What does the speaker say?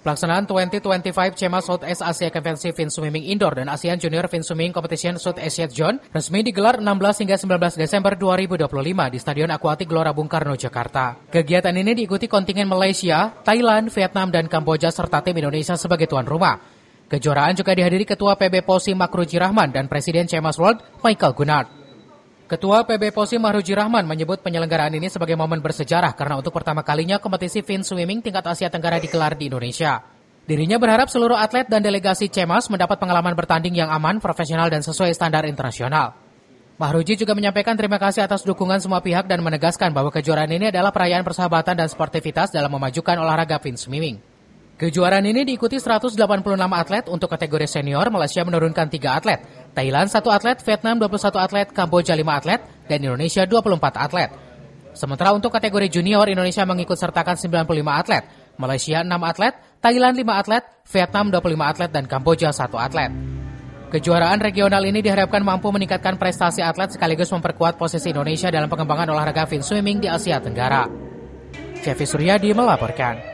Pelaksanaan 2025 CEMA Southeast Asia Convention Fin Swimming Indoor dan ASEAN Junior Fin Swimming Competition South Asia Zone resmi digelar 16 hingga 19 Desember 2025 di Stadion Akuatik Gelora Bung Karno, Jakarta. Kegiatan ini diikuti kontingen Malaysia, Thailand, Vietnam, dan Kamboja serta tim Indonesia sebagai tuan rumah. Kejuaraan juga dihadiri Ketua PB POSI Makruji Rahman dan Presiden CEMAS World Michael Gunnar. Ketua PB POSI Mahruji Rahman menyebut penyelenggaraan ini sebagai momen bersejarah karena untuk pertama kalinya kompetisi fin swimming tingkat Asia Tenggara digelar di Indonesia. Dirinya berharap seluruh atlet dan delegasi CEMAS mendapat pengalaman bertanding yang aman, profesional, dan sesuai standar internasional. Mahruji juga menyampaikan terima kasih atas dukungan semua pihak dan menegaskan bahwa kejuaraan ini adalah perayaan persahabatan dan sportivitas dalam memajukan olahraga fin swimming. Kejuaraan ini diikuti 186 atlet untuk kategori senior. Malaysia menurunkan 3 atlet, Thailand 1 atlet, Vietnam 21 atlet, Kamboja 5 atlet, dan Indonesia 24 atlet. Sementara untuk kategori junior, Indonesia mengikut sertakan 95 atlet, Malaysia 6 atlet, Thailand 5 atlet, Vietnam 25 atlet, dan Kamboja 1 atlet. Kejuaraan regional ini diharapkan mampu meningkatkan prestasi atlet sekaligus memperkuat posisi Indonesia dalam pengembangan olahraga fin swimming di Asia Tenggara. Cevi Suryadi melaporkan.